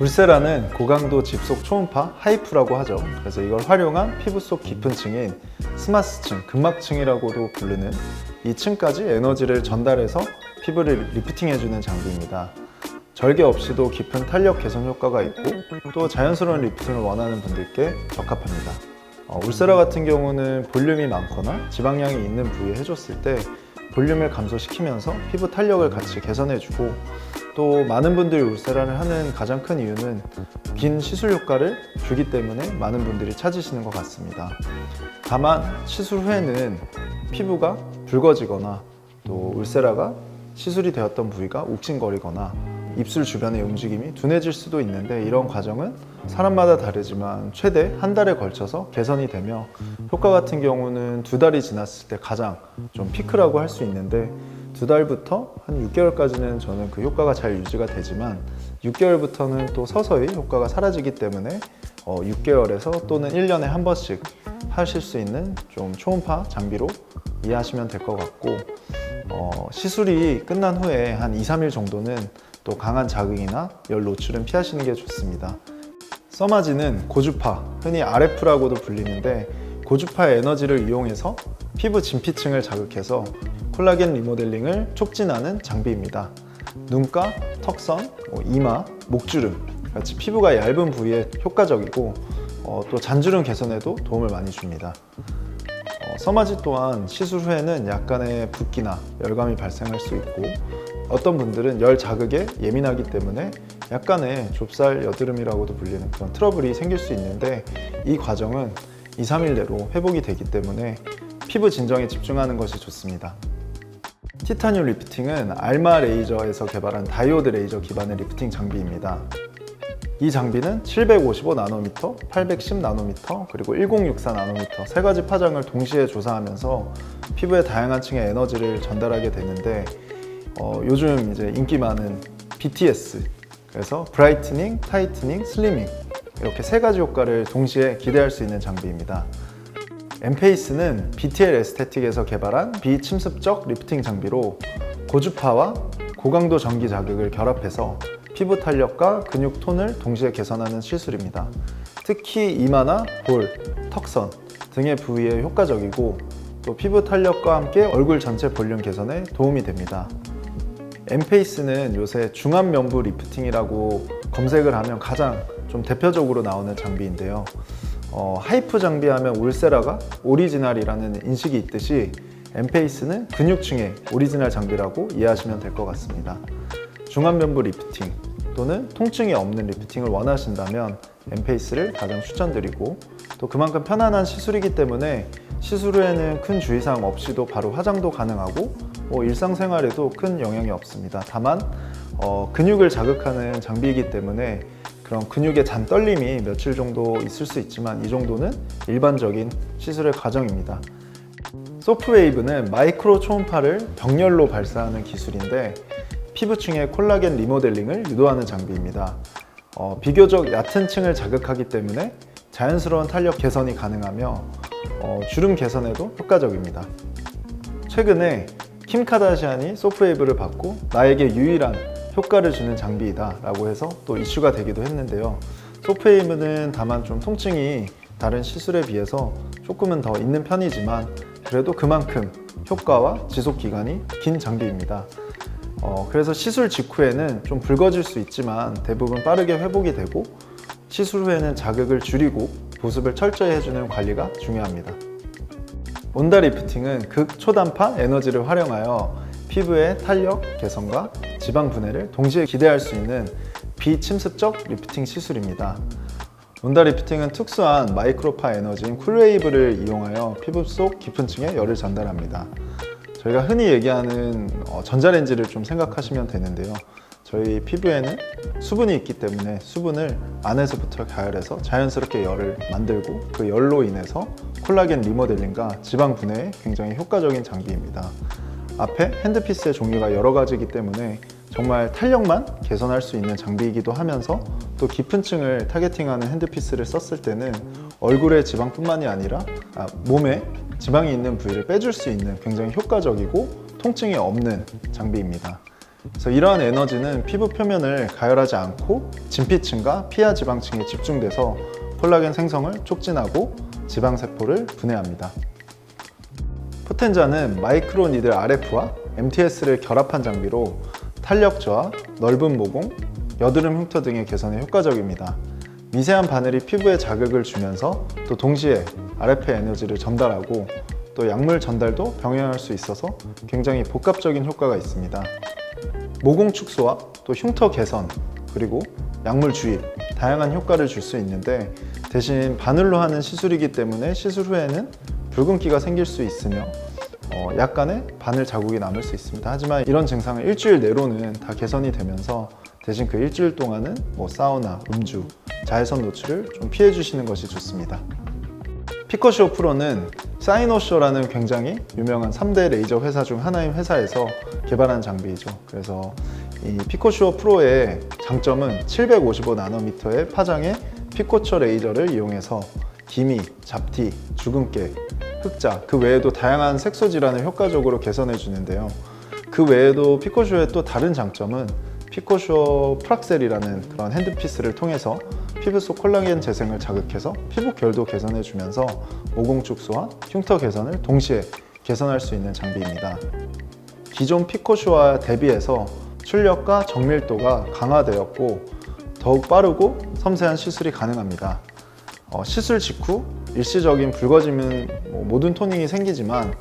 울세라는 고강도 집속 초음파 하이프라고 하죠. 그래서 이걸 활용한 피부 속 깊은 층인 스마스층, 근막층이라고도 부르는 이 층까지 에너지를 전달해서 피부를 리프팅해주는 장비입니다. 절개 없이도 깊은 탄력 개선 효과가 있고 또 자연스러운 리프팅을 원하는 분들께 적합합니다. 울세라 같은 경우는 볼륨이 많거나 지방량이 있는 부위에 해줬을 때 볼륨을 감소시키면서 피부 탄력을 같이 개선해주고, 또 많은 분들이 울세라를 하는 가장 큰 이유는 긴 시술 효과를 주기 때문에 많은 분들이 찾으시는 것 같습니다. 다만 시술 후에는 피부가 붉어지거나 또 울세라가 시술이 되었던 부위가 욱신거리거나 입술 주변의 움직임이 둔해질 수도 있는데, 이런 과정은 사람마다 다르지만 최대 한 달에 걸쳐서 개선이 되며 효과 같은 경우는 2달이 지났을 때 가장 좀 피크라고 할 수 있는데, 2달부터 한 6개월까지는 저는 그 효과가 잘 유지가 되지만 6개월부터는 또 서서히 효과가 사라지기 때문에 6개월에서 또는 1년에 한 번씩 하실 수 있는 좀 초음파 장비로 이해하시면 될 것 같고, 시술이 끝난 후에 한 2-3일 정도는 또 강한 자극이나 열 노출은 피하시는 게 좋습니다. 써마지는 고주파, 흔히 RF라고도 불리는데, 고주파의 에너지를 이용해서 피부 진피층을 자극해서 콜라겐 리모델링을 촉진하는 장비입니다. 눈가, 턱선, 이마, 목주름 같이 피부가 얇은 부위에 효과적이고 또 잔주름 개선에도 도움을 많이 줍니다. 써마지 또한 시술 후에는 약간의 붓기나 열감이 발생할 수 있고, 어떤 분들은 열 자극에 예민하기 때문에 약간의 좁쌀 여드름이라고도 불리는 그런 트러블이 생길 수 있는데, 이 과정은 2-3일 내로 회복이 되기 때문에 피부 진정에 집중하는 것이 좋습니다. 티타늄 리프팅은 알마 레이저에서 개발한 다이오드 레이저 기반의 리프팅 장비입니다. 이 장비는 755나노미터, 810나노미터, 그리고 1064나노미터 세 가지 파장을 동시에 조사하면서 피부의 다양한 층의 에너지를 전달하게 되는데, 요즘 이제 인기 많은 BTS, 그래서 브라이트닝, 타이트닝, 슬리밍 이렇게 세 가지 효과를 동시에 기대할 수 있는 장비입니다. 엠페이스는 BTL 에스테틱에서 개발한 비침습적 리프팅 장비로 고주파와 고강도 전기 자극을 결합해서 피부 탄력과 근육 톤을 동시에 개선하는 시술입니다. 특히 이마나 볼, 턱선 등의 부위에 효과적이고, 또 피부 탄력과 함께 얼굴 전체 볼륨 개선에 도움이 됩니다. 엠페이스는 요새 중안면부 리프팅이라고 검색을 하면 가장 좀 대표적으로 나오는 장비인데요. 하이프 장비하면 울세라가 오리지널이라는 인식이 있듯이 엠페이스는 근육층의 오리지널 장비라고 이해하시면 될 것 같습니다. 중안면부 리프팅 또는 통증이 없는 리프팅을 원하신다면 엠페이스를 가장 추천드리고, 또 그만큼 편안한 시술이기 때문에 시술 후에는 큰 주의사항 없이도 바로 화장도 가능하고 일상생활에도 큰 영향이 없습니다. 다만 근육을 자극하는 장비이기 때문에 그런 근육의 잔 떨림이 며칠 정도 있을 수 있지만, 이 정도는 일반적인 시술의 과정입니다. 소프웨이브는 마이크로 초음파를 병렬로 발사하는 기술인데, 피부층의 콜라겐 리모델링을 유도하는 장비입니다. 비교적 얕은 층을 자극하기 때문에 자연스러운 탄력 개선이 가능하며 주름 개선에도 효과적입니다. 최근에 킴 카다시안이 소프웨이브를 받고 나에게 유일한 효과를 주는 장비이다 라고 해서 또 이슈가 되기도 했는데요. 소프웨이브는 다만 좀 통증이 다른 시술에 비해서 조금은 더 있는 편이지만, 그래도 그만큼 효과와 지속 기간이 긴 장비입니다. 그래서 시술 직후에는 좀 붉어질 수 있지만 대부분 빠르게 회복이 되고, 시술 후에는 자극을 줄이고 보습을 철저히 해주는 관리가 중요합니다. 온다 리프팅은 극초단파 에너지를 활용하여 피부의 탄력 개선과 지방 분해를 동시에 기대할 수 있는 비침습적 리프팅 시술입니다. 온다 리프팅은 특수한 마이크로파 에너지인 쿨웨이브를 이용하여 피부 속 깊은 층에 열을 전달합니다. 저희가 흔히 얘기하는 전자레인지를 좀 생각하시면 되는데요. 저희 피부에는 수분이 있기 때문에 수분을 안에서부터 가열해서 자연스럽게 열을 만들고, 그 열로 인해서 콜라겐 리모델링과 지방 분해에 굉장히 효과적인 장비입니다. 앞에 핸드피스의 종류가 여러 가지이기 때문에 정말 탄력만 개선할 수 있는 장비이기도 하면서, 또 깊은 층을 타겟팅하는 핸드피스를 썼을 때는 얼굴의 지방뿐만이 아니라 몸에 지방이 있는 부위를 빼줄 수 있는 굉장히 효과적이고 통증이 없는 장비입니다. 그래서 이러한 에너지는 피부 표면을 가열하지 않고 진피층과 피하 지방층에 집중돼서 콜라겐 생성을 촉진하고 지방세포를 분해합니다. 포텐자는 마이크로 니들 RF와 MTS를 결합한 장비로 탄력 저하, 넓은 모공, 여드름 흉터 등의 개선에 효과적입니다. 미세한 바늘이 피부에 자극을 주면서 또 동시에 RF의 에너지를 전달하고 또 약물 전달도 병행할 수 있어서 굉장히 복합적인 효과가 있습니다. 모공 축소와 또 흉터 개선, 그리고 약물 주입, 다양한 효과를 줄 수 있는데 대신 바늘로 하는 시술이기 때문에 시술 후에는 붉은기가 생길 수 있으며 약간의 바늘 자국이 남을 수 있습니다. 하지만 이런 증상은 일주일 내로는 다 개선이 되면서 대신 그 일주일 동안은 사우나, 음주, 자외선 노출을 좀 피해 주시는 것이 좋습니다. 피코시오 프로는 사이노쇼라는 굉장히 유명한 3대 레이저 회사 중 하나인 회사에서 개발한 장비이죠. 그래서 이 피코시오 프로의 장점은 755나노미터의 파장의 피코처 레이저를 이용해서 기미, 잡티, 주근깨, 흑자, 그 외에도 다양한 색소 질환을 효과적으로 개선해 주는데요. 그 외에도 피코쇼의 또 다른 장점은 피코쇼 프락셀이라는 그런 핸드피스를 통해서 피부 속 콜라겐 재생을 자극해서 피부 결도 개선해 주면서 모공 축소와 흉터 개선을 동시에 개선할 수 있는 장비입니다. 기존 피코쇼와 대비해서 출력과 정밀도가 강화되었고 더욱 빠르고 섬세한 시술이 가능합니다. 시술 직후 일시적인 붉어짐은 모든 토닝이 생기지만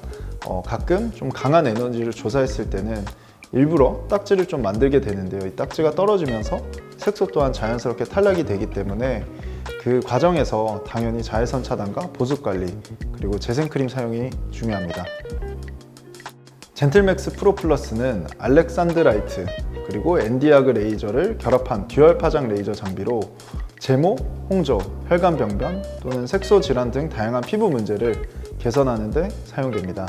가끔 좀 강한 에너지를 조사했을 때는 일부러 딱지를 좀 만들게 되는데요. 이 딱지가 떨어지면서 색소 또한 자연스럽게 탈락이 되기 때문에 그 과정에서 당연히 자외선 차단과 보습 관리 그리고 재생크림 사용이 중요합니다. 젠틀맥스 프로 플러스는 알렉산드라이트 그리고 엔디아그 레이저를 결합한 듀얼 파장 레이저 장비로 제모, 홍조, 혈관 병변 또는 색소 질환 등 다양한 피부 문제를 개선하는 데 사용됩니다.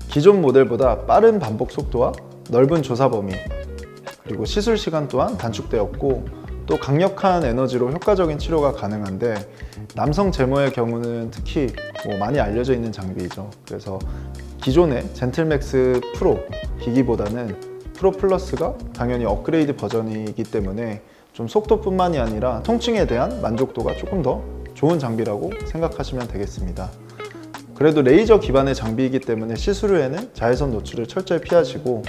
기존 모델보다 빠른 반복 속도와 넓은 조사 범위 그리고 시술 시간 또한 단축되었고 또 강력한 에너지로 효과적인 치료가 가능한데 남성 제모의 경우는 특히 많이 알려져 있는 장비이죠. 그래서 기존의 젠틀맥스 프로 기기보다는 프로 플러스가 당연히 업그레이드 버전이기 때문에 좀 속도뿐만이 아니라 통증에 대한 만족도가 조금 더 좋은 장비라고 생각하시면 되겠습니다. 그래도 레이저 기반의 장비이기 때문에 시술 후에는 자외선 노출을 철저히 피하시고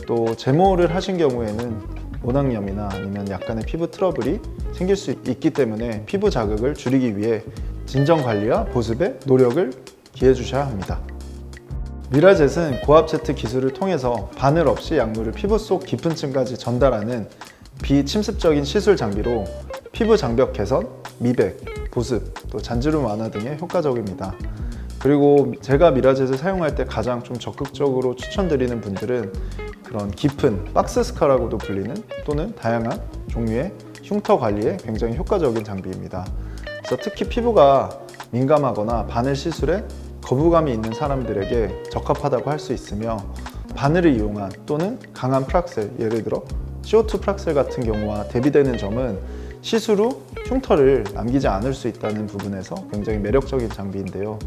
또 제모를 하신 경우에는 모낭염이나 아니면 약간의 피부 트러블이 생길 수 있기 때문에 피부 자극을 줄이기 위해 진정 관리와 보습에 노력을 기해 주셔야 합니다. 미라젯은 고압제트 기술을 통해서 바늘 없이 약물을 피부 속 깊은 층까지 전달하는 비침습적인 시술 장비로 피부 장벽 개선, 미백, 보습, 또 잔주름 완화 등에 효과적입니다. 그리고 제가 미라젯을 사용할 때 가장 좀 적극적으로 추천드리는 분들은 그런 깊은 박스 스카라고도 불리는 또는 다양한 종류의 흉터 관리에 굉장히 효과적인 장비입니다. 그래서 특히 피부가 민감하거나 바늘 시술에 거부감이 있는 사람들에게 적합하다고 할 수 있으며 바늘을 이용한 또는 강한 프락셀, 예를 들어 CO2 프락셀 같은 경우와 대비되는 점은 시술 후 흉터를 남기지 않을 수 있다는 부분에서 굉장히 매력적인 장비인데요.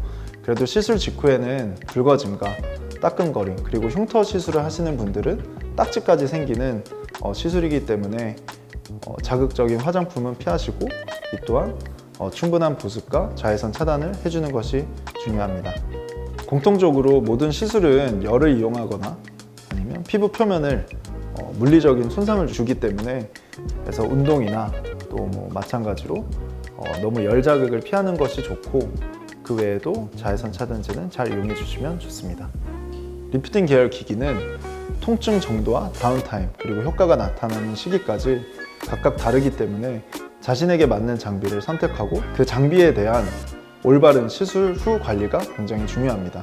그래도 시술 직후에는 붉어짐과 따끔거림 그리고 흉터 시술을 하시는 분들은 딱지까지 생기는 시술이기 때문에 자극적인 화장품은 피하시고 이 또한 충분한 보습과 자외선 차단을 해주는 것이 중요합니다. 공통적으로 모든 시술은 열을 이용하거나 아니면 피부 표면을 물리적인 손상을 주기 때문에 그래서 운동이나 또 마찬가지로 너무 열 자극을 피하는 것이 좋고 그 외에도 자외선 차단제는 잘 이용해 주시면 좋습니다. 리프팅 계열 기기는 통증 정도와 다운타임 그리고 효과가 나타나는 시기까지 각각 다르기 때문에 자신에게 맞는 장비를 선택하고 그 장비에 대한 올바른 시술 후 관리가 굉장히 중요합니다.